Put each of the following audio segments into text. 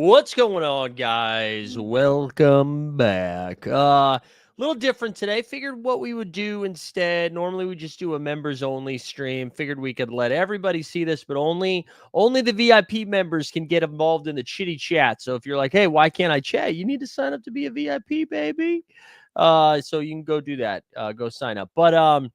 What's going on, guys? Welcome back. Little different today. Figured what we would do instead. Normally we just do a members only stream. Figured we could let everybody see this, but only the VIP members can get involved in the chitty chat. So if you're like, hey, why can't I chat? You need to sign up to be a VIP, baby. So you can go do that. Go sign up. But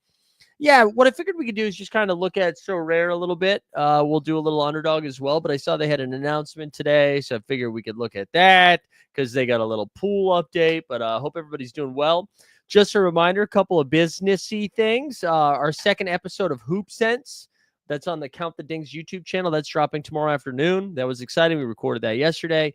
yeah, what I figured we could do is just kind of look at Sorare a little bit. We'll do a little underdog as well, but I saw they had an announcement today, so I figured we could look at that because they got a little pool update. But I hope everybody's doing well. Just a reminder, a couple of businessy things. Our second episode of Hoop Sense, that's on the Count the Dings YouTube channel. That's dropping tomorrow afternoon. That was exciting. We recorded that yesterday.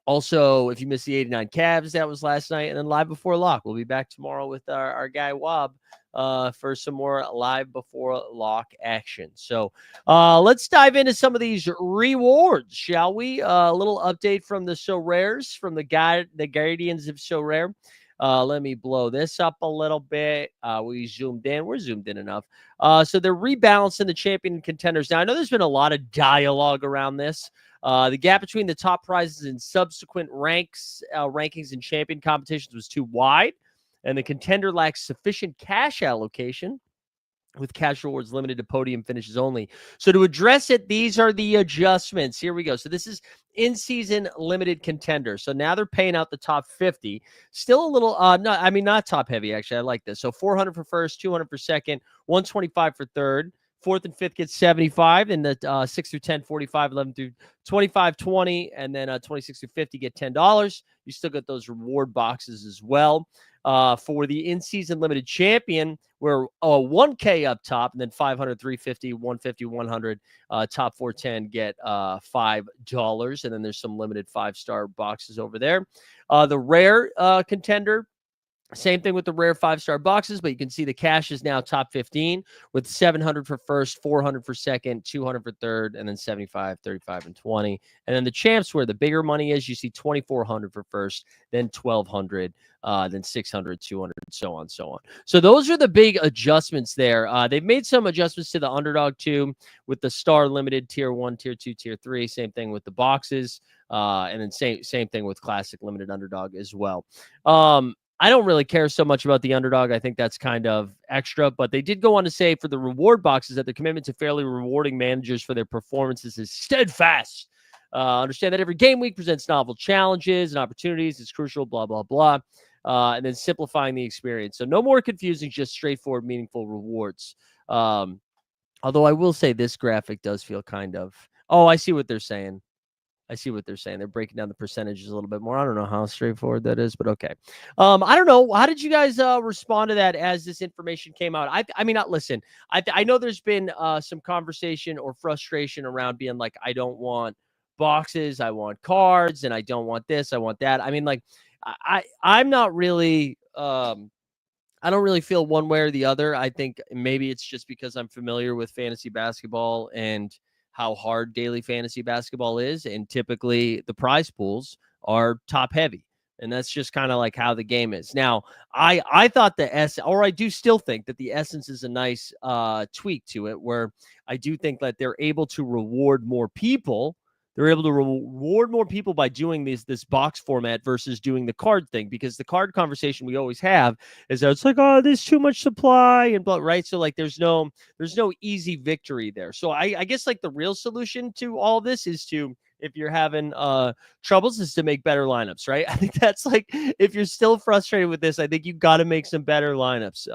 Also, if you missed the 89 Cavs, that was last night. And then Live Before Lock. We'll be back tomorrow with our guy Wob for some more Live Before Lock action. So let's dive into some of these rewards, shall we? A little update from the Sorares, from the Guardians of Sorare. Let me blow this up a little bit. We zoomed in. We're zoomed in enough. So they're rebalancing the champion and contenders. Now, I know there's been a lot of dialogue around this. The gap between the top prizes and subsequent rankings and champion competitions was too wide, and the contender lacks sufficient cash allocation, with cash rewards limited to podium finishes only. So to address it, these are the adjustments. Here we go. So this is in-season limited contender. So now they're paying out the top 50. Still a little, not top heavy, actually. I like this. So 400 for first, 200 for second, 125 for third. Fourth and fifth gets 75, and the 6 through 10, 45, 11 through 25, 20, and then 26 through 50 get $10. You still get those reward boxes as well. For the in-season limited champion, we're 1K up top, and then 500, 350, 150, 100. Top 410 get $5, and then there's some limited 5-star boxes over there. The rare contender, same thing with the rare 5-star boxes, but you can see the cash is now top 15 with 700 for first, 400 for second, 200 for third, and then 75, 35, and 20. And then the champs, where the bigger money is, you see 2,400 for first, then 1,200, then 600, 200, so on, so on. So those are the big adjustments there. They've made some adjustments to the underdog too, with the star limited tier 1, tier 2, tier 3. Same thing with the boxes, and then same thing with classic limited underdog as well. I don't really care so much about the underdog. I think that's kind of extra, but they did go on to say for the reward boxes that their commitment to fairly rewarding managers for their performances is steadfast. Understand that every game week presents novel challenges and opportunities. It's crucial, blah, blah, blah. And then simplifying the experience. So no more confusing, just straightforward, meaningful rewards. Although I will say this graphic does feel kind of, I see what they're saying. They're breaking down the percentages a little bit more. I don't know how straightforward that is, but okay. I don't know. How did you guys respond to that as this information came out? Listen, I know there's been some conversation or frustration around being like, I don't want boxes, I want cards, and I don't want this, I want that. I mean, like, I'm not really, I don't really feel one way or the other. I think maybe it's just because I'm familiar with fantasy basketball and how hard daily fantasy basketball is. And typically the prize pools are top heavy. And that's just kind of like how the game is. Now, I thought I do still think that the essence is a nice tweak to it, where I do think that they're able to reward more people. They're able to reward more people by doing this box format versus doing the card thing, because the card conversation we always have is that it's like, oh, there's too much supply and blah, right? So like there's no easy victory there. So I guess like the real solution to all this is to, if you're having troubles, is to make better lineups, right? I think that's like, if you're still frustrated with this, I think you've got to make some better lineups.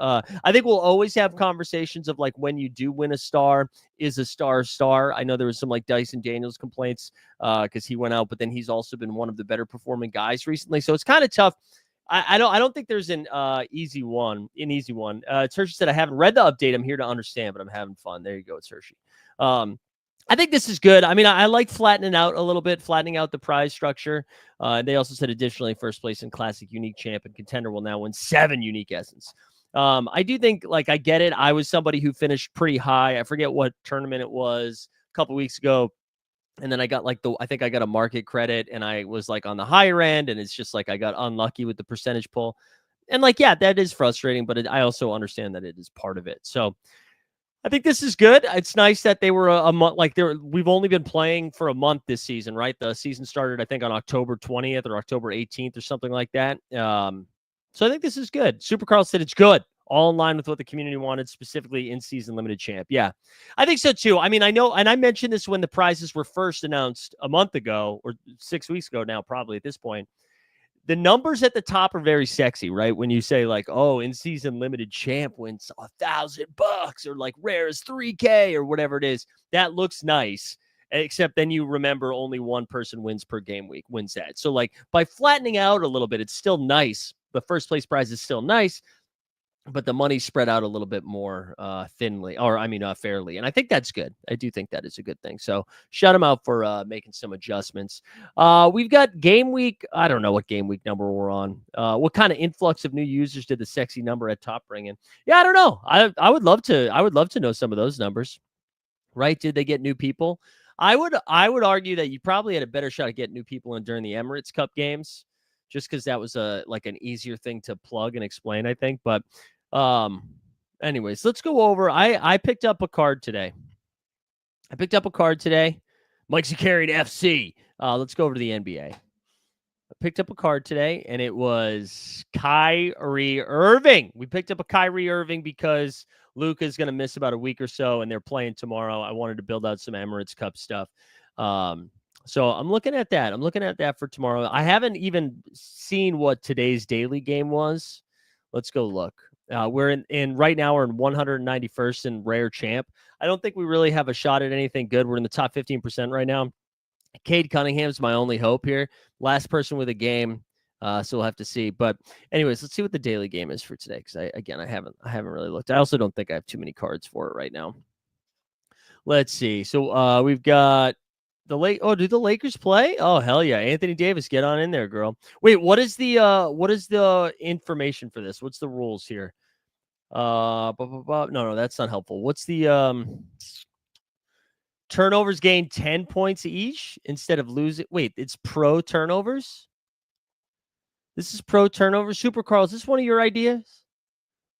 I think we'll always have conversations of like, when you do win a star, is a star. I know there was some like Dyson Daniels complaints because he went out, but then he's also been one of the better performing guys recently. So it's kind of tough. I don't think there's an easy one. Hershey said, I haven't read the update. I'm here to understand, but I'm having fun. There you go. It's Hershey. I think this is good. I mean, I like flattening out the prize structure. They also said, additionally, first place in classic unique champ and contender will now win 7 unique essence. I do think, like, I get it. I was somebody who finished pretty high. I forget what tournament it was a couple weeks ago. And then I got I think I got a market credit, and I was like on the higher end, and it's just like I got unlucky with the percentage pull. And like, yeah, that is frustrating, but I also understand that it is part of it. So I think this is good. It's nice that they were a month like we've only been playing for a month this season, right? The season started, I think, on October 20th or October 18th or something like that. So I think this is good. Super Carl said it's good. All in line with what the community wanted, specifically in season limited champ. Yeah, I think so too. I mean, I know, and I mentioned this when the prizes were first announced a month ago or 6 weeks ago now, probably at this point. The numbers at the top are very sexy, right? When you say like, oh, in season limited champ wins $1,000 or like rare is 3K or whatever it is, that looks nice. Except then you remember only one person wins per game week, wins that. So like by flattening out a little bit, it's still nice. The first place prize is still nice, but the money's spread out a little bit more thinly, or I mean, fairly. And I think that's good. I do think that is a good thing. So shout them out for making some adjustments. We've got game week. I don't know what game week number we're on. What kind of influx of new users did the sexy number at top bring in? Yeah, I don't know. I would love to. I would love to know some of those numbers. Right? Did they get new people? I would argue that you probably had a better shot at getting new people in during the Emirates Cup games, just because that was like an easier thing to plug and explain, I think. But um, anyways, let's go over. I picked up a card today. Mike's carried FC. Let's go over to the NBA. I picked up a card today, and it was Kyrie Irving. We picked up a Kyrie Irving because Luka is going to miss about a week or so, and they're playing tomorrow. I wanted to build out some Emirates Cup stuff. So I'm looking at that. I'm looking at that for tomorrow. I haven't even seen what today's daily game was. Let's go look. We're in right now. We're in 191st in rare champ. I don't think we really have a shot at anything good. We're in the top 15% right now. Cade Cunningham's my only hope here. Last person with a game, so we'll have to see. But anyways, let's see what the daily game is for today. Because I haven't really looked. I also don't think I have too many cards for it right now. Let's see. So we've got the Lake. Oh, do the Lakers play? Oh, hell yeah, Anthony Davis, get on in there, girl. Wait, what is the information for this? What's the rules here? No, that's not helpful. What's the turnovers gain 10 points each instead of losing? Wait, it's pro turnovers? This is pro turnovers? Super Carl, is this one of your ideas?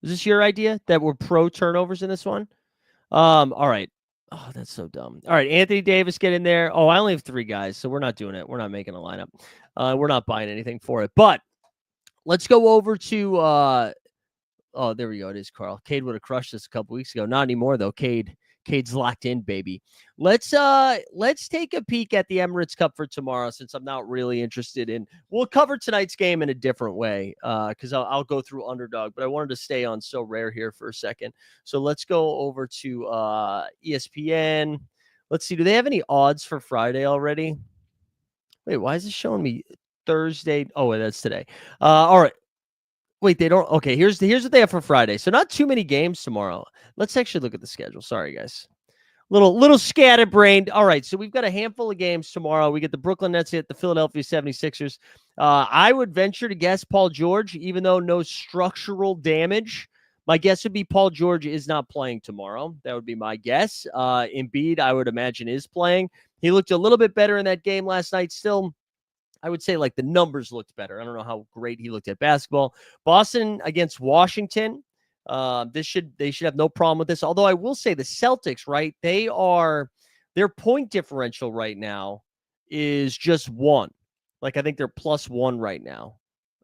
Is this your idea that we're pro turnovers in this one? All right. Oh, that's so dumb. All right, Anthony Davis, get in there. Oh, I only have 3 guys, so we're not doing it. We're not making a lineup. We're not buying anything for it. But let's go over to oh, there we go. It is Carl. Cade would have crushed this a couple weeks ago. Not anymore though. Cade's locked in, baby. Let's take a peek at the Emirates Cup for tomorrow, since I'm not really interested in. We'll cover tonight's game in a different way, because I'll go through Underdog, but I wanted to stay on So Rare here for a second. So let's go over to ESPN. Let's see. Do they have any odds for Friday already? Wait, why is this showing me Thursday? Oh, wait, that's today. All right. Wait, they don't. Okay, here's what they have for Friday. So not too many games tomorrow. Let's actually look at the schedule. Sorry, guys. Little scatterbrained. All right, so we've got a handful of games tomorrow. We get the Brooklyn Nets at the Philadelphia 76ers. I would venture to guess Paul George, even though no structural damage. My guess would be Paul George is not playing tomorrow. That would be my guess. Embiid, I would imagine, is playing. He looked a little bit better in that game last night. Still, I would say like the numbers looked better. I don't know how great he looked at basketball. Boston against Washington. They should have no problem with this. Although I will say the Celtics, right? Their point differential right now is just 1. Like I think they're +1 right now,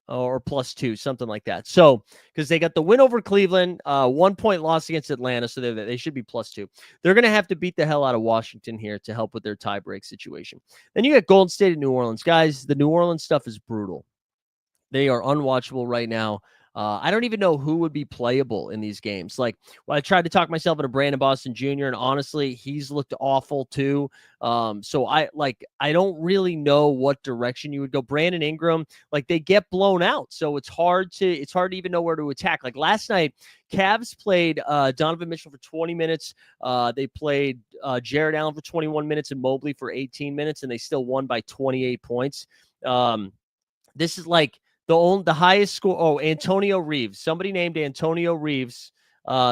or +2, something like that. So, because they got the win over Cleveland, 1 point loss against Atlanta, so they should be +2. They're going to have to beat the hell out of Washington here to help with their tiebreak situation. Then you got Golden State and New Orleans. Guys, the New Orleans stuff is brutal. They are unwatchable right now. I don't even know who would be playable in these games. Like, I tried to talk myself into Brandon Boston Jr., and honestly, he's looked awful too. So I don't really know what direction you would go. Brandon Ingram, like they get blown out, so it's hard to even know where to attack. Like last night, Cavs played Donovan Mitchell for 20 minutes. They played Jared Allen for 21 minutes and Mobley for 18 minutes, and they still won by 28 points. This is like the highest score. Oh, Antonio Reeves. Somebody named Antonio Reeves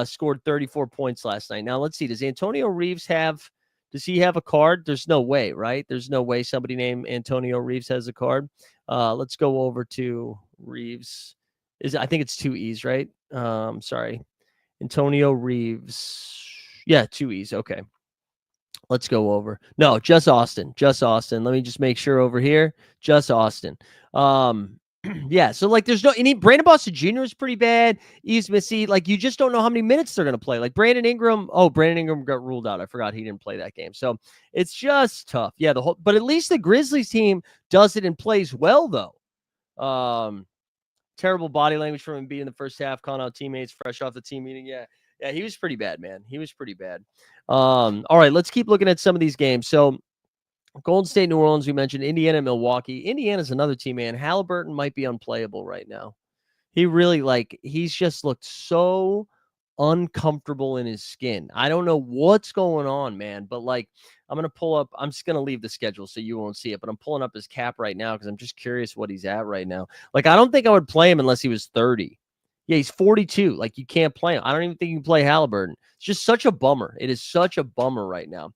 scored 34 points last night. Now let's see. Does he have a card? There's no way, right? There's no way somebody named Antonio Reeves has a card. Let's go over to Reeves. I think it's 2 E's, right? Sorry. Antonio Reeves. Yeah, 2 E's. Okay. Let's go over. No, just Austin. Just Austin. Let me just make sure over here. Just Austin. Yeah. So like, there's no any. Brandon Boston Jr. is pretty bad. He's missy. Like, you just don't know how many minutes they're gonna play. Like Brandon Ingram. Oh, Brandon Ingram got ruled out. I forgot he didn't play that game. So it's just tough. Yeah. The whole. But at least the Grizzlies team does it and plays well though. Terrible body language from him being in the first half, calling out teammates fresh off the team meeting. Yeah. Yeah, he was pretty bad, man. He was pretty bad. All right, let's keep looking at some of these games. So Golden State, New Orleans, we mentioned Indiana, Milwaukee. Indiana's another team, man. Halliburton might be unplayable right now. He really he's just looked so uncomfortable in his skin. I don't know what's going on, man, but I'm going to pull up, I'm just going to leave the schedule so you won't see it, but I'm pulling up his cap right now because I'm just curious what he's at right now. I don't think I would play him unless he was 30. Yeah, he's 42. You can't play him. I don't even think you can play Halliburton. It's just such a bummer. It is such a bummer right now.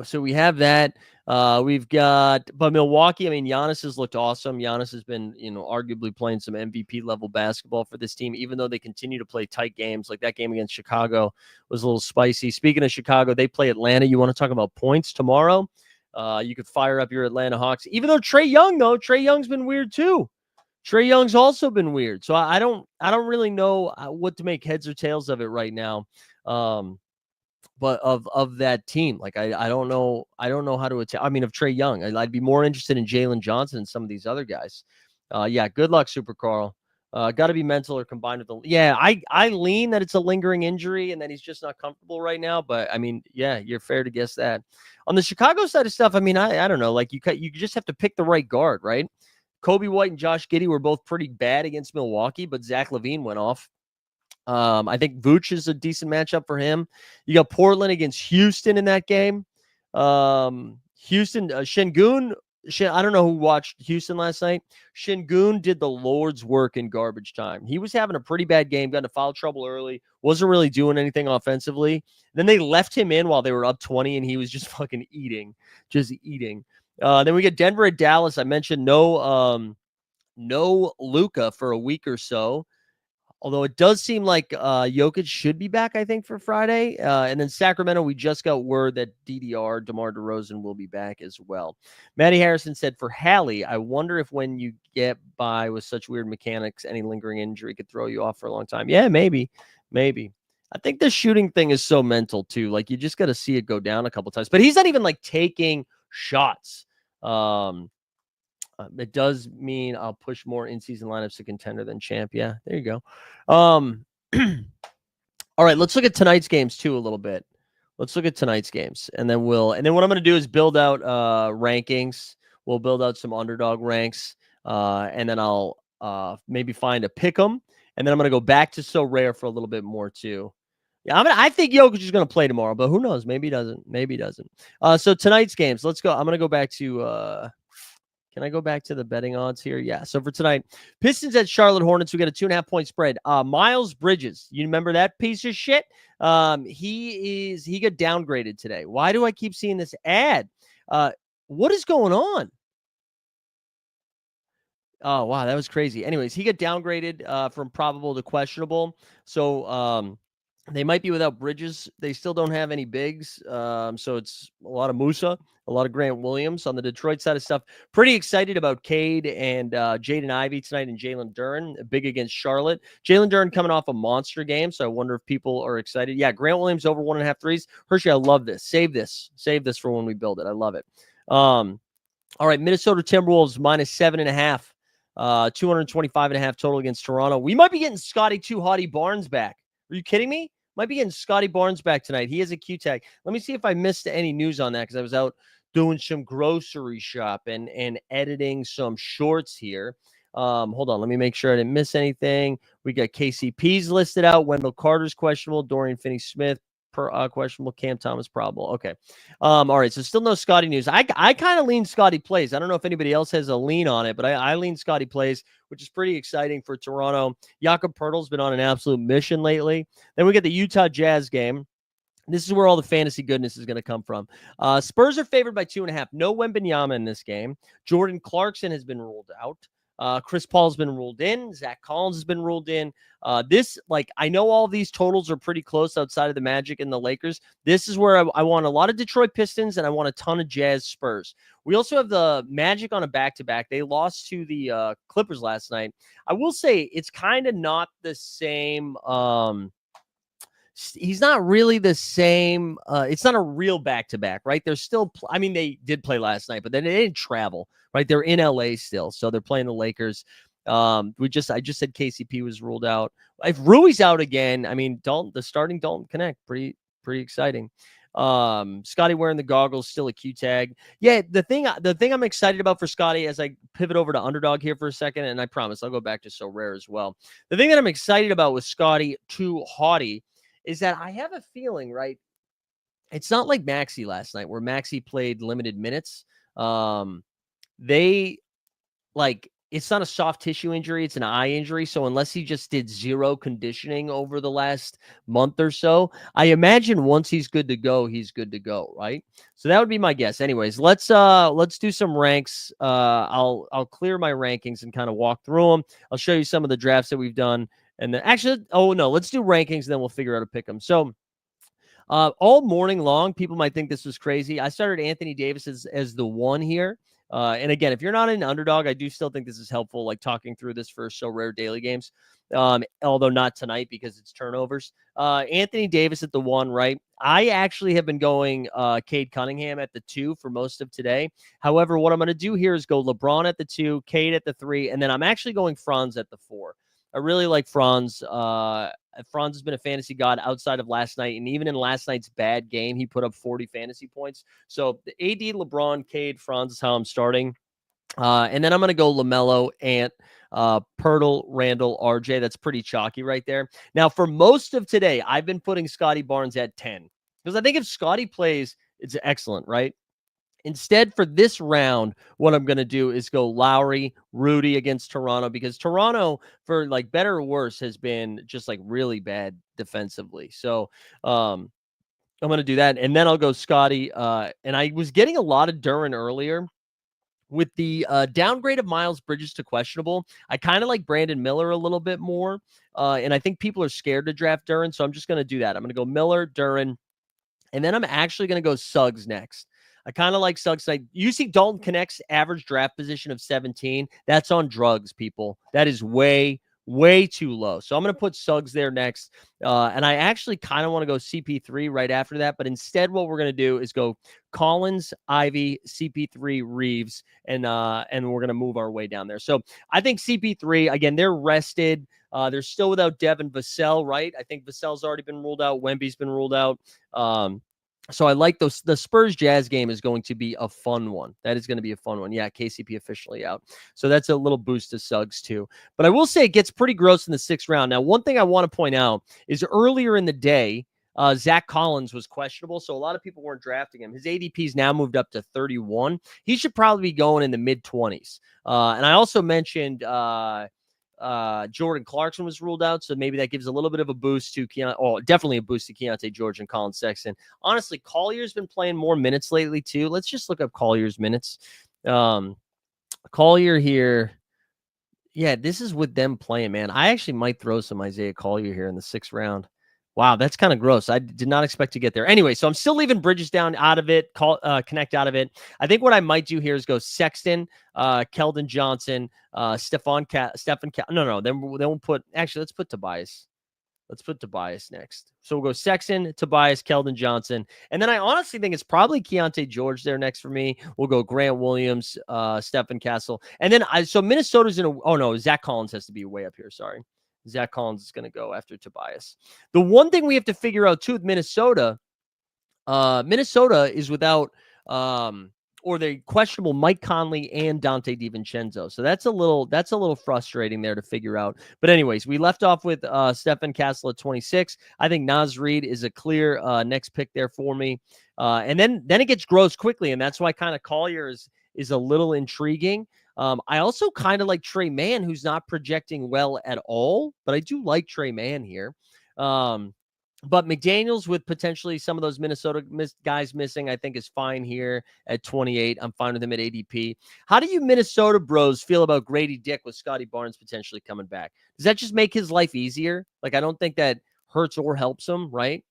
So we have that. We've got, but Milwaukee, I mean, Giannis has looked awesome. Giannis has been, arguably playing some MVP level basketball for this team, even though they continue to play tight games. Like that game against Chicago was a little spicy. Speaking of Chicago, they play Atlanta. You want to talk about points tomorrow? You could fire up your Atlanta Hawks, even though Trae Young's been weird too. Trae Young's also been weird. So I don't really know what to make heads or tails of it right now. But of that team, I don't know how to attack. I mean, of Trae Young, I'd be more interested in Jalen Johnson and some of these other guys. Yeah, good luck, Super Carl. Got to be mental or combined with the. Yeah, I lean that it's a lingering injury and that he's just not comfortable right now. But I mean, yeah, you're fair to guess that. On the Chicago side of stuff, I mean, I don't know. You just have to pick the right guard, right? Kobe White and Josh Giddey were both pretty bad against Milwaukee, but Zach LaVine went off. I think Vooch is a decent matchup for him. You got Portland against Houston in that game. Houston, Şengün. I don't know who watched Houston last night. Şengün did the Lord's work in garbage time. He was having a pretty bad game, got into foul trouble early, wasn't really doing anything offensively. Then they left him in while they were up 20, and he was just fucking eating. Then we get Denver at Dallas. I mentioned no Luka for a week or so. Although it does seem like Jokic should be back, I think, for Friday. And then Sacramento, we just got word that DeMar DeRozan, will be back as well. Matty Harrison said, for Hallie, I wonder if when you get by with such weird mechanics, any lingering injury could throw you off for a long time. Yeah, maybe. I think the shooting thing is so mental, too. You just got to see it go down a couple times. But he's not even, taking shots. It does mean I'll push more in-season lineups to contender than champ. Yeah, there you go. All right, let's look at tonight's games too a little bit. Let's look at tonight's games, and then what I'm going to do is build out rankings. We'll build out some underdog ranks, and then I'll maybe find a pick 'em, and then I'm going to go back to Sorare for a little bit more too. Yeah, I think Jokic is going to play tomorrow, but who knows? Maybe he doesn't. So tonight's games, let's go. I'm going to go back to. Can I go back to the betting odds here? Yeah. So for tonight, Pistons at Charlotte Hornets, we got a 2.5-point spread. Miles Bridges, you remember that piece of shit? He got downgraded today. Why do I keep seeing this ad? What is going on? Oh, wow, that was crazy. Anyways, he got downgraded from probable to questionable. So they might be without Bridges. They still don't have any bigs. So it's a lot of Musa, a lot of Grant Williams on the Detroit side of stuff. Pretty excited about Cade and Jaden Ivey tonight and Jalen Duren, big against Charlotte. Jalen Duren coming off a monster game, so I wonder if people are excited. Yeah, Grant Williams over 1.5 threes. Hershey, I love this. Save this for when we build it. I love it. All right, Minnesota Timberwolves -7.5. 225.5 total against Toronto. We might be getting Scotty 2 Hottie Barnes back. Are you kidding me? Might be getting Scotty Barnes back tonight. He has a Q tag. Let me see if I missed any news on that because I was out doing some grocery shop and editing some shorts here. Hold on. Let me make sure I didn't miss anything. We got KCP's listed out. Wendell Carter's questionable. Dorian Finney-Smith questionable. Cam Thomas probable. Okay. All right. So still no Scotty news. I kind of lean Scotty plays. I don't know if anybody else has a lean on it, but I lean Scotty plays, which is pretty exciting for Toronto. Jakob Poeltl's been on an absolute mission lately. Then we get the Utah Jazz game. This is where all the fantasy goodness is going to come from. Spurs are favored by 2.5. No Wembanyama in this game. Jordan Clarkson has been ruled out. Chris Paul's been ruled in. Zach Collins has been ruled in. I know all these totals are pretty close outside of the Magic and the Lakers. This is where I want a lot of Detroit Pistons and I want a ton of Jazz Spurs. We also have the Magic on a back-to-back. They lost to the Clippers last night. I will say it's kind of not the same. He's not really the same. It's not a real back-to-back, right? They're still, they did play last night, but then they didn't travel, right? They're in LA still. So they're playing the Lakers. I just said KCP was ruled out. If Rui's out again, the starting Dalton Connect, pretty exciting. Scotty wearing the goggles, still a Q tag. Yeah, the thing I'm excited about for Scotty, as I pivot over to Underdog here for a second, and I promise I'll go back to Sorare as well. The thing that I'm excited about with Scotty to Haughty is that I have a feeling, right? It's not like Maxey last night where Maxey played limited minutes. It's not a soft tissue injury. It's an eye injury. So unless he just did zero conditioning over the last month or so, I imagine once he's good to go, he's good to go. Right. So that would be my guess. Anyways, let's do some ranks. I'll clear my rankings and kind of walk through them. I'll show you some of the drafts that we've done. And then let's do rankings and then we'll figure out how to pick them. So all morning long, people might think this was crazy. I started Anthony Davis as the one here. And again, if you're not an Underdog, I do still think this is helpful, like talking through this for So Rare daily games, although not tonight because it's turnovers. Anthony Davis at the one, right? I actually have been going Cade Cunningham at the 2 for most of today. However, what I'm going to do here is go LeBron at the 2, Cade at the 3, and then I'm actually going Franz at the 4. I really like Franz. Franz has been a fantasy god outside of last night. And even in last night's bad game, he put up 40 fantasy points. So the AD, LeBron, Cade, Franz is how I'm starting. And then I'm going to go LaMelo, Ant, Pirtle, Randall, RJ. That's pretty chalky right there. Now, for most of today, I've been putting Scotty Barnes at 10. Because I think if Scotty plays, it's excellent, right? Instead, for this round, what I'm going to do is go Lowry, Rudy against Toronto, because Toronto, for like better or worse, has been just like really bad defensively. So I'm going to do that. And then I'll go Scotty. And I was getting a lot of Duren earlier. With the downgrade of Miles Bridges to questionable, I kind of like Brandon Miller a little bit more. And I think people are scared to draft Duren. So I'm just going to do that. I'm going to go Miller, Duren. And then I'm actually going to go Suggs next. I kind of like Suggs. You see Dalton Connect's average draft position of 17. That's on drugs, people. That is way too low. So I'm going to put Suggs there next. And I actually kind of want to go CP3 right after that. But instead, what we're going to do is go Collins, Ivy, CP3, Reeves, and we're going to move our way down there. So I think CP3, again, they're rested. They're still without Devin Vassell, right? I think Vassell's already been ruled out. Wemby's been ruled out. So I like those. The Spurs Jazz game is going to be a fun one. That is going to be a fun one. Yeah, KCP officially out. So that's a little boost to Suggs too. But I will say it gets pretty gross in the 6th round. Now, one thing I want to point out is earlier in the day, Zach Collins was questionable, so a lot of people weren't drafting him. His ADP's now moved up to 31. He should probably be going in the mid-20s. And I also mentioned Jordan Clarkson was ruled out, so maybe that gives a little bit of a boost to definitely a boost to Keontae George and Colin Sexton. Honestly, Collier's been playing more minutes lately too. Let's just look up Collier's minutes. Collier here. Yeah, this is with them playing, man. I actually might throw some Isaiah Collier here in the 6th round. Wow, that's kind of gross. I did not expect to get there. Anyway, so I'm still leaving Bridges down out of it, Connect out of it. I think what I might do here is go Sexton, Keldon Johnson, then we'll put, actually, let's put Tobias. Let's put Tobias next. So we'll go Sexton, Tobias, Keldon Johnson. And then I honestly think it's probably Keontae George there next for me. We'll go Grant Williams, Stephen Castle. And then so Minnesota's Zach Collins has to be way up here. Sorry. Zach Collins is going to go after Tobias. The one thing we have to figure out too with Minnesota is without or the questionable Mike Conley and Dante DiVincenzo. So that's a little frustrating there to figure out. But anyways, we left off with Stephen Castle at 26. I think Naz Reid is a clear next pick there for me. And then it gets gross quickly, and that's why kind of Collier is a little intriguing. I also kind of like Trey Mann, who's not projecting well at all, but I do like Trey Mann here. But McDaniels with potentially some of those Minnesota guys missing, I think is fine here at 28. I'm fine with him at ADP. How do you Minnesota bros feel about Grady Dick with Scotty Barnes potentially coming back? Does that just make his life easier? Like, I don't think that hurts or helps him, right?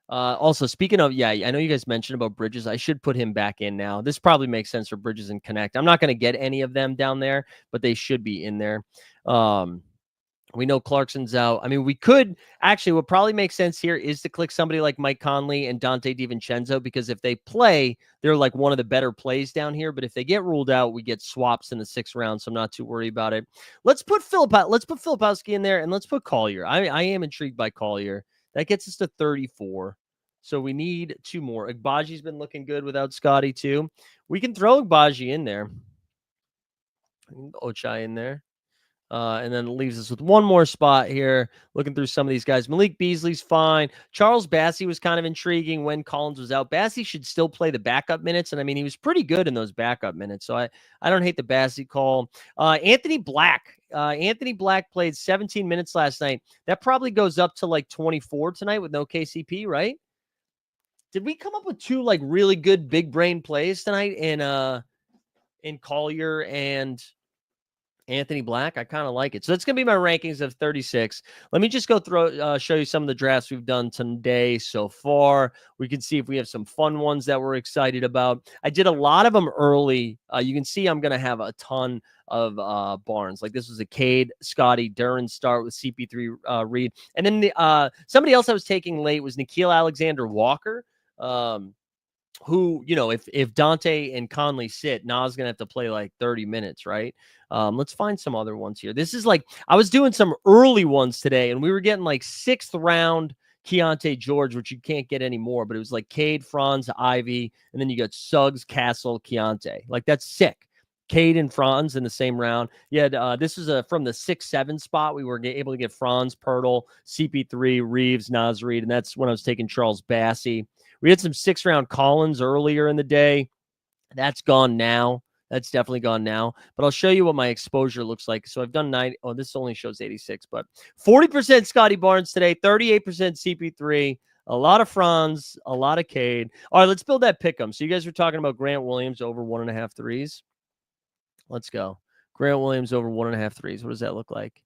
Also, speaking of, yeah, I know you guys mentioned about Bridges. I should put him back in now. This probably makes sense for Bridges and Connect. I'm not going to get any of them down there, but they should be in there. We know Clarkson's out. I mean, we could actually, what probably makes sense here is to click somebody like Mike Conley and Dante DiVincenzo, because if they play, they're like one of the better plays down here. But if they get ruled out, we get swaps in the 6th round. So I'm not too worried about it. Let's put Filipowski in there, and let's put Collier. I am intrigued by Collier. That gets us to 34. So we need 2 more. Agbaji's been looking good without Scotty too. We can throw Agbaji in there. Ochai in there. And then it leaves us with 1 more spot here. Looking through some of these guys. Malik Beasley's fine. Charles Bassey was kind of intriguing when Collins was out. Bassey should still play the backup minutes. And I mean, he was pretty good in those backup minutes. So I don't hate the Bassey call. Anthony Black. Anthony Black played 17 minutes last night. That probably goes up to like 24 tonight with no KCP, right? Did we come up with 2 like really good big brain plays tonight in Collier and Anthony Black? I kind of like it. So that's going to be my rankings of 36. Let me just go show you some of the drafts we've done today so far. We can see if we have some fun ones that we're excited about. I did a lot of them early. You can see I'm going to have a ton of Barnes. Like this was a Cade, Scotty, Duran start with CP3 Reed. And then somebody else I was taking late was Nikhil Alexander Walker. Who, you know, if Dante and Conley sit, Nas going to have to play like 30 minutes, right? Let's find some other ones here. This is like, I was doing some early ones today, and we were getting like 6th round Keontae George, which you can't get anymore, but it was like Cade, Franz, Ivy, and then you got Suggs, Castle, Keontae. Like, that's sick. Cade and Franz in the same round. Yeah, this is from the 6-7 spot. We were able to get Franz, Pirtle, CP3, Reeves, Nas Reed, and that's when I was taking Charles Bassey. We had some 6th round Collins earlier in the day. That's gone now. That's definitely gone now. But I'll show you what my exposure looks like. So I've done 90. Oh, this only shows 86, but 40% Scotty Barnes today, 38% CP3, a lot of Franz, a lot of Cade. All right, let's build that pick'em. So you guys were talking about Grant Williams over 1.5 threes. Let's go. Grant Williams over 1.5 threes. What does that look like?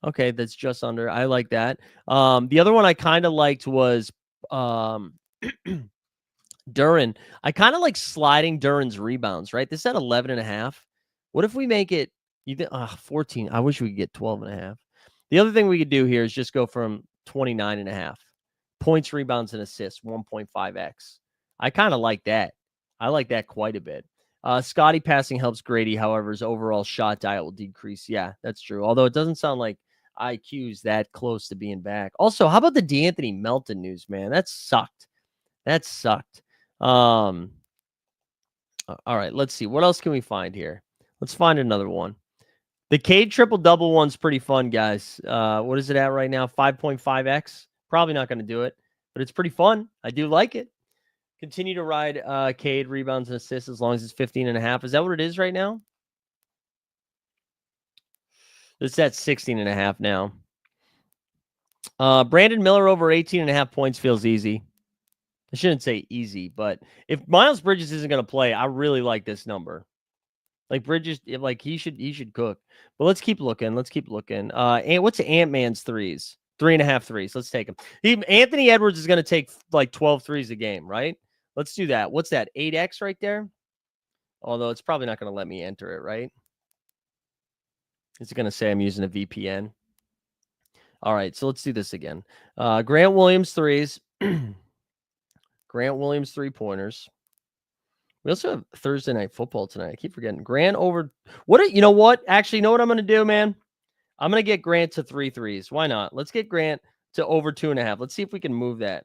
Okay, that's just under. I like that. The other one I kind of liked was Duran. I kind of like sliding Duran's rebounds, right? This is at 11.5. What if we make it 14? I wish we could get 12.5. The other thing we could do here is just go from 29.5 points, rebounds, and assists, 1.5x. I kind of like that. I like that quite a bit. Scotty passing helps Grady. However, his overall shot diet will decrease. Yeah, that's true. Although it doesn't sound like IQ's that close to being back. Also, how about the D'Anthony Melton news, man? That sucked. That sucked. All right, let's see. What else can we find here? Let's find another one. The Cade triple-double one's pretty fun, guys. What is it at right now? 5.5x. Probably not going to do it, but it's pretty fun. I do like it. Continue to ride Cade rebounds and assists as long as it's 15.5. Is that what it is right now? It's at 16.5 now. Brandon Miller over 18.5 points feels easy. I shouldn't say easy, but if Miles Bridges isn't going to play, I really like this number. Like Bridges, like he should cook. But let's keep looking. And what's Ant-Man's threes? 3.5 threes. Let's take him. Anthony Edwards is going to take like 12 threes a game, right? Let's do that. What's that? 8x right there? Although it's probably not going to let me enter it, right? It's going to say I'm using a VPN. All right, so let's do this again. Grant Williams threes. Grant Williams 3-pointers. We also have Thursday Night Football tonight. I keep forgetting. Grant over. You know what? Actually, you know what I'm going to do, man? I'm going to get Grant to 3 threes. Why not? Let's get Grant to over 2.5. Let's see if we can move that.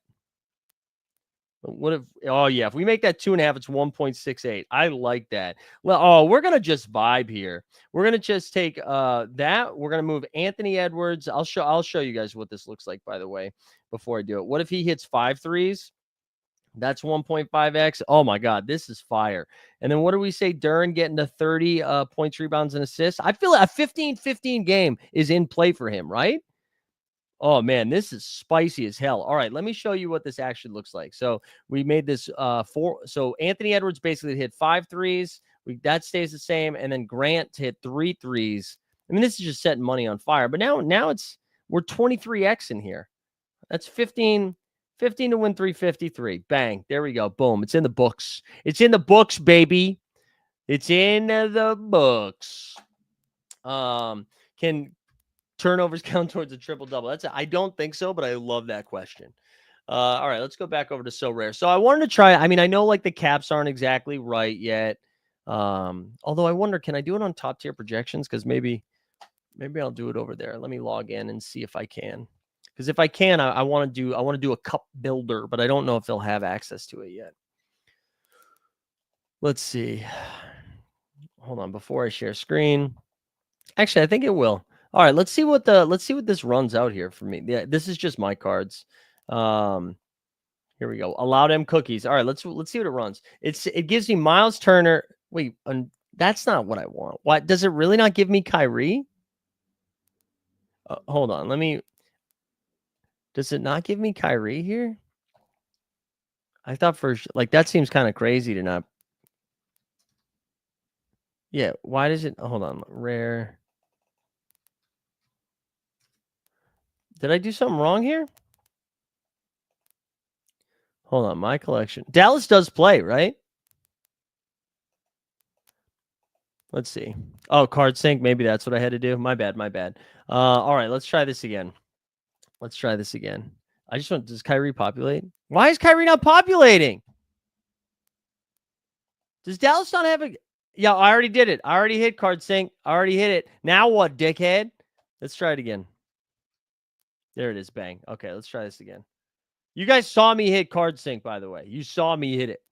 What if? Oh yeah, if we make that 2.5, it's 1.68. I like that. Well, we're gonna just vibe here. We're gonna just take that. We're gonna move Anthony Edwards. I'll show you guys what this looks like, by the way, before I do it. What if he hits 5 threes? That's 1.5x. Oh my God, this is fire. And then what do we say? Duran getting to 30 points, rebounds, and assists. I feel a 15-15 game is in play for him, right? Oh man, this is spicy as hell. All right, let me show you what this actually looks like. So we made this so Anthony Edwards basically hit 5 threes. That stays the same, and then Grant hit 3 threes. I mean, this is just setting money on fire. But now we're 23x in here. That's 15 to win 353. Bang. There we go. Boom. It's in the books. It's in the books, baby. It's in the books. Can turnovers count towards a triple double? I don't think so, but I love that question. All right, let's go back over to Sorare. So I wanted to try. I mean, I know like the caps aren't exactly right yet. Although I wonder, can I do it on top tier projections? Because maybe I'll do it over there. Let me log in and see if I can. Because if I can, I want to do a cup builder, but I don't know if they'll have access to it yet. Let's see. Hold on, before I share screen. Actually, I think it will. All right, let's see what this runs out here for me. Yeah, this is just my cards. Here we go. Allow them cookies. All right, let's see what it runs. It gives me Miles Turner. Wait, that's not what I want. What does it really not give me Kyrie? Hold on. Does it not give me Kyrie here? I thought like that seems kind of crazy to not. Yeah, why does it? Hold on. Rare. Did I do something wrong here? Hold on, my collection. Dallas does play, right? Let's see. Oh, card sync. Maybe that's what I had to do. My bad. All right, let's try this again. I just want, does Kyrie populate? Why is Kyrie not populating? Does Dallas not have a... Yeah, I already did it. I already hit card sync. I already hit it. Now what, dickhead? Let's try it again. There it is. Bang. Okay, let's try this again. You guys saw me hit card sync, by the way. You saw me hit it.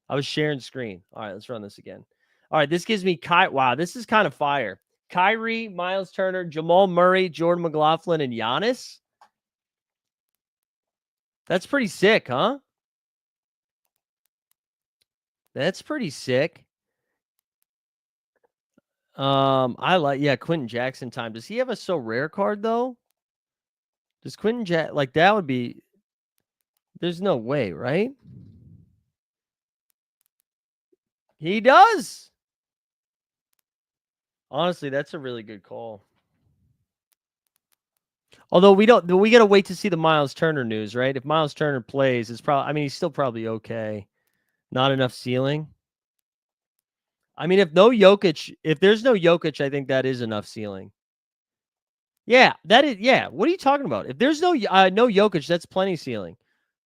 I was sharing screen. All right, let's run this again. All right, this gives me Wow, this is kind of fire. Kyrie, Miles Turner, Jamal Murray, Jordan McLaughlin, and Giannis. That's pretty sick, huh? That's pretty sick. I like, Quentin Jackson time. Does he have a so rare card though? Does Quentin like that would be? There's no way, right? He does. Honestly, that's a really good call. Although we got to wait to see the Miles Turner news, right? If Miles Turner plays, it's probably, I mean, he's still probably okay. Not enough ceiling. I mean, if there's no Jokic, I think that is enough ceiling. Yeah, that is. Yeah, what are you talking about? If there's no Jokic, that's plenty ceiling.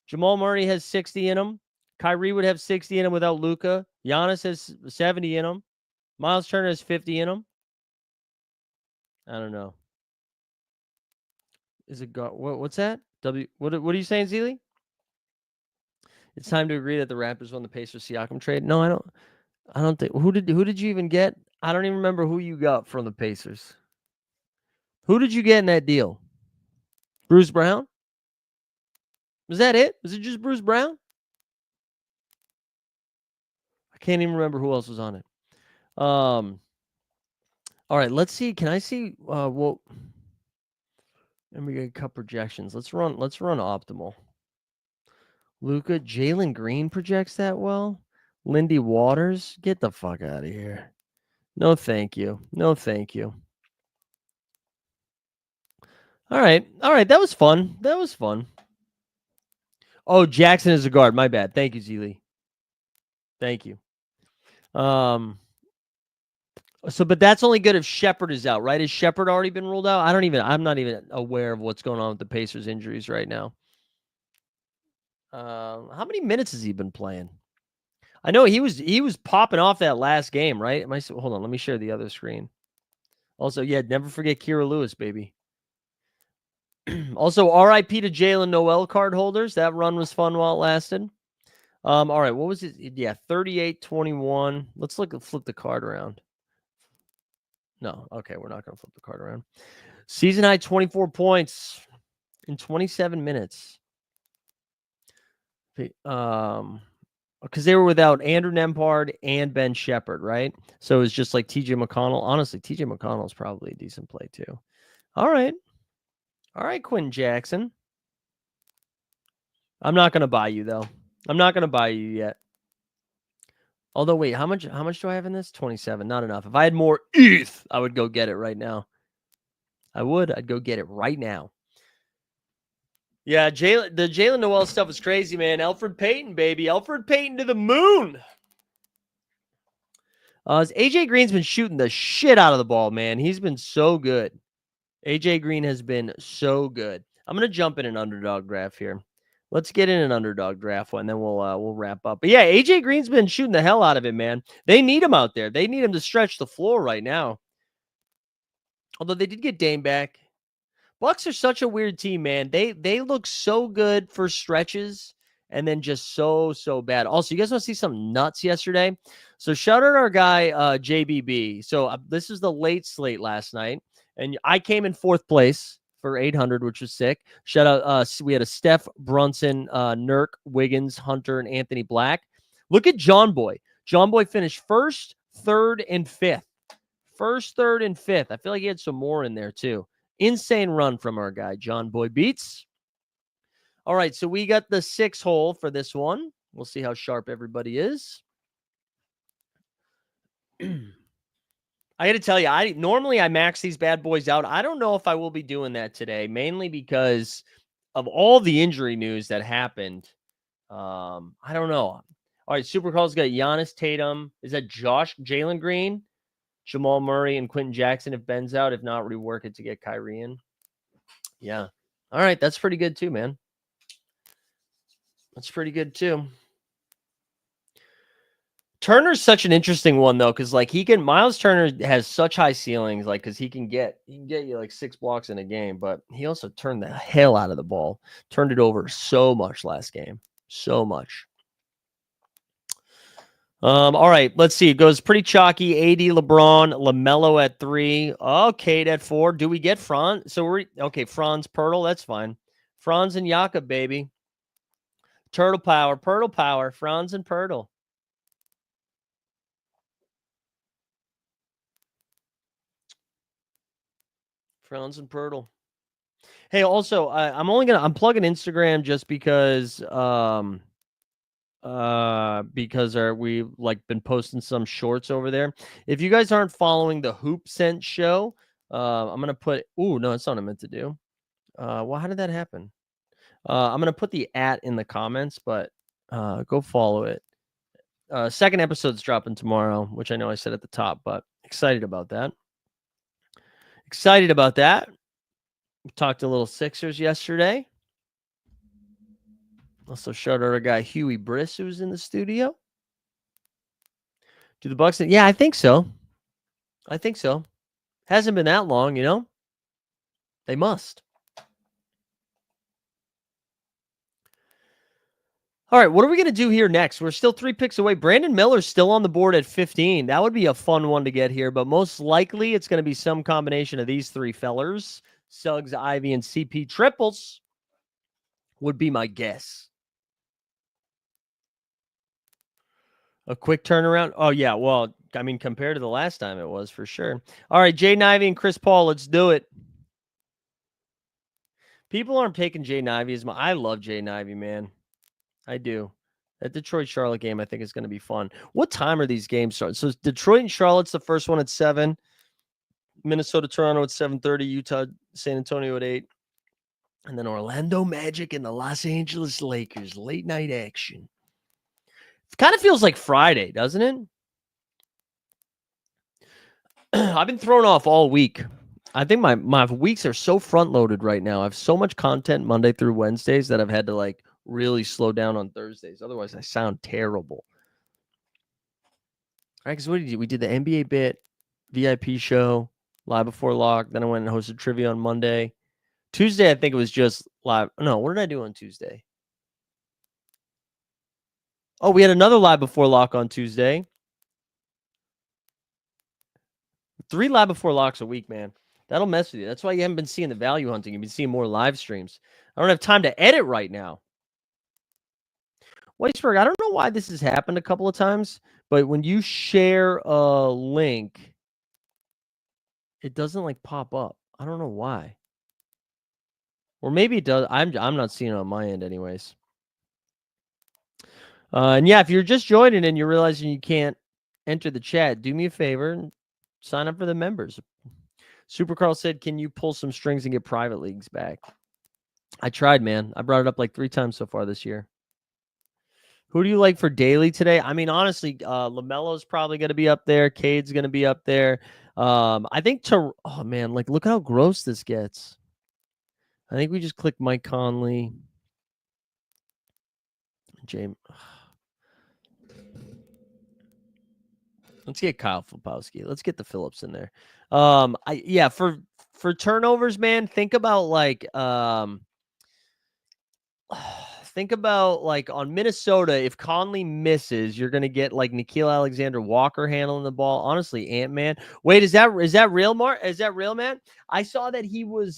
Jamal Murray has 60 in him. Kyrie would have 60 in him without Luka. Giannis has 70 in him. Miles Turner has 50 in him. I don't know. Is it what's that? What are you saying, Zeely? It's time to agree that the Raptors won the Pacers Siakam trade. No, I don't think. Who did you even get? I don't even remember who you got from the Pacers. Who did you get in that deal? Bruce Brown? Was that it? Was it just Bruce Brown? I can't even remember who else was on it. All right, let's see. Can I see well, and we get cup projections. Let's run optimal. Luka, Jalen Green projects that well. Lindy Waters, get the fuck out of here. No, thank you. No, thank you. All right. That was fun. Oh, Jackson is a guard. My bad. Thank you, Zeely. Thank you. So, but that's only good if Shepard is out, right? Has Shepard already been ruled out? I'm not even aware of what's going on with the Pacers injuries right now. How many minutes has he been playing? I know he was popping off that last game, right? Hold on, let me share the other screen. Also, yeah, never forget Kira Lewis, baby. Also, RIP to Jalen Noel card holders. That run was fun while it lasted. All right, what was it? Yeah, 38-21. Let's flip the card around. No, okay, we're not going to flip the card around. Season high 24 points in 27 minutes. Because they were without Andrew Nembhard and Ben Shepherd, right? So it was just like TJ McConnell. Honestly, TJ McConnell is probably a decent play too. All right. All right, Quinn Jackson. I'm not going to buy you, though. I'm not going to buy you yet. Although, wait, how much do I have in this? 27. Not enough. If I had more ETH, I would go get it right now. I would. I'd go get it right now. Yeah, the Jalen Noel stuff is crazy, man. Elfrid Payton, baby. Elfrid Payton to the moon. AJ Green's been shooting the shit out of the ball, man. He's been so good. AJ Green has been so good. I'm gonna jump in an underdog draft here. Let's get in an underdog draft one, then we'll wrap up. But yeah, AJ Green's been shooting the hell out of it, man. They need him out there. They need him to stretch the floor right now. Although they did get Dame back. Bucks are such a weird team, man. They look so good for stretches and then just so bad. Also, you guys want to see some nuts yesterday? So shout out our guy JBB. So this is the late slate last night, and I came in 4th place for 800, which was sick. Shout out. We had a Steph, Brunson, Nurk, Wiggins, Hunter, and Anthony Black. Look at John Boy. John Boy finished 1st, 3rd, and 5th. 1st, 3rd, and 5th. I feel like he had some more in there too. Insane run from our guy, John Boy Beats. All right, so we got the 6 hole for this one. We'll see how sharp everybody is. I got to tell you, normally I max these bad boys out. I don't know if I will be doing that today, mainly because of all the injury news that happened. I don't know. All right, Supercall's got Giannis, Tatum. Is that Jalen Green, Jamal Murray, and Quentin Jackson if Ben's out? If not, rework it to get Kyrie in. Yeah. All right, that's pretty good too, man. That's pretty good too. Turner's such an interesting one though, because like Miles Turner has such high ceilings, like because he can get you like 6 blocks in a game, but he also turned the hell out of the ball, turned it over so much last game, so much. All right, let's see. It goes pretty chalky. AD, LeBron, LaMelo at 3. Oh, Kate at 4. Do we get Franz? So we're okay. Franz, Pirtle, that's fine. Franz and Jakob, baby. Turtle power, Franz and Pirtle. Franz and Pirtle. Hey, also, I'm plugging Instagram just because we've like been posting some shorts over there. If you guys aren't following the Hoop Sense show, I'm gonna put. Oh no, that's not what I meant to do. Well, how did that happen? I'm gonna put the @ in the comments, but go follow it. Second episode's dropping tomorrow, which I know I said at the top, but excited about that. We talked a little Sixers yesterday. Also, shout out our guy Huey Briss, who's in the studio. Do the Bucks? Yeah, I think so. Hasn't been that long, you know. They must. All right, what are we going to do here next? We're still 3 picks away. Brandon Miller's still on the board at 15. That would be a fun one to get here, but most likely it's going to be some combination of these 3 fellers. Suggs, Ivy, and CP triples would be my guess. A quick turnaround? Oh, yeah. Well, I mean, compared to the last time it was for sure. All right, Jaden Ivey and Chris Paul, let's do it. People aren't picking Jaden Ivey as I love Jaden Ivey, man. I do. That Detroit-Charlotte game, I think, is going to be fun. What time are these games starting? So Detroit and Charlotte's the first one at 7. Minnesota-Toronto at 7:30. Utah-San Antonio at 8. And then Orlando Magic and the Los Angeles Lakers. Late night action. It kind of feels like Friday, doesn't it? I've been thrown off all week. I think my weeks are so front-loaded right now. I have so much content Monday through Wednesdays that I've had to like really slow down on Thursdays. Otherwise, I sound terrible. All right, because what did you do? We did the NBA bit, VIP show, live before lock. Then I went and hosted trivia on Monday. Tuesday, I think it was just live. No, what did I do on Tuesday? Oh, we had another live before lock on Tuesday. 3 live before locks a week, man. That'll mess with you. That's why you haven't been seeing the value hunting. You've been seeing more live streams. I don't have time to edit right now. Weisberg, I don't know why this has happened a couple of times, but when you share a link, it doesn't like pop up. I don't know why. Or maybe it does. I'm not seeing it on my end anyways. And yeah, if you're just joining and you're realizing you can't enter the chat, do me a favor and sign up for the members. Super Carl said, can you pull some strings and get private leagues back? I tried, man. I brought it up like 3 times so far this year. Who do you like for daily today? I mean, honestly, LaMelo's probably going to be up there. Cade's going to be up there. I think oh man, like look how gross this gets. I think we just click Mike Conley. James. Let's get Kyle Filipowski. Let's get the Phillips in there. For turnovers, man, think about like on Minnesota, if Conley misses, you're gonna get like Nickeil Alexander-Walker handling the ball. Honestly, Ant-Man. Wait, is that real, Mark? Is that real, man? I saw that he was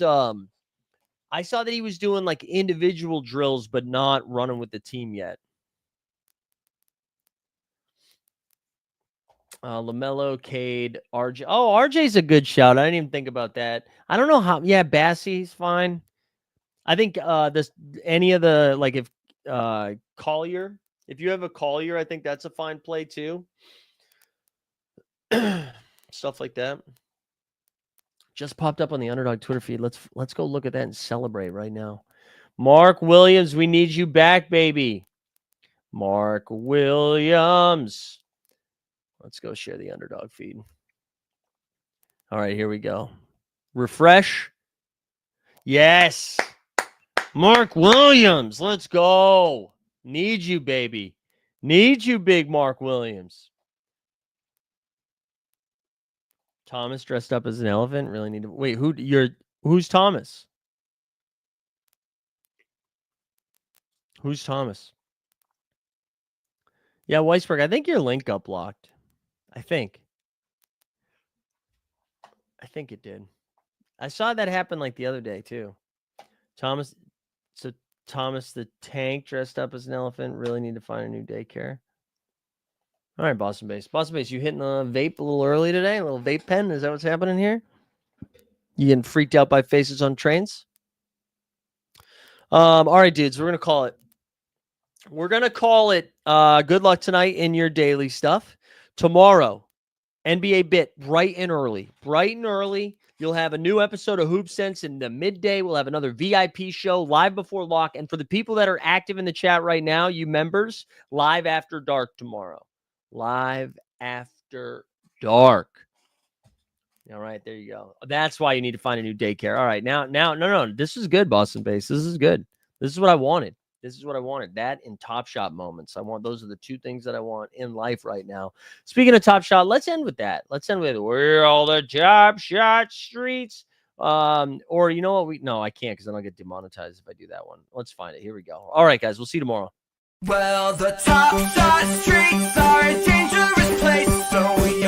doing like individual drills, but not running with the team yet. LaMelo, Cade, RJ. Oh, RJ's a good shout. I didn't even think about that. I don't know how. Yeah, Bassey's fine. I think any of the like if Collier, if you have a Collier, I think that's a fine play too. Stuff like that. Just popped up on the Underdog Twitter feed. Let's go look at that and celebrate right now. Mark Williams, we need you back, baby. Mark Williams. Let's go share the Underdog feed. All right, here we go. Refresh. Yes. Mark Williams. Let's go. Need you, baby. Need you, big Mark Williams. Thomas dressed up as an elephant. Really need to wait. Who's Thomas? Who's Thomas? Yeah, Weisberg. I think your link got blocked. I think it did. I saw that happen like the other day too. Thomas the Tank dressed up as an elephant. Really need to find a new daycare. All right, Boston Base. Boston Base, you hitting the vape a little early today? A little vape pen? Is that what's happening here? You getting freaked out by faces on trains? All right, dudes, we're going to call it. Good luck tonight in your daily stuff. Tomorrow, NBA Bit, bright and early. You'll have a new episode of Hoop Sense in the midday. We'll have another VIP show live before lock. And for the people that are active in the chat right now, you members, live after dark tomorrow. Live after dark. All right, there you go. That's why you need to find a new daycare. All right, now, no. This is good, Boston Base. This is good. This is what I wanted. That and Top Shot moments. Those are the 2 things that I want in life right now. Speaking of Top Shot, let's end with that. Where all the Top Shot streets. Or you know what? No, I can't because then I'll get demonetized if I do that one. Let's find it. Here we go. All right, guys. We'll see you tomorrow. Well, the Top Shot streets are a dangerous place, so we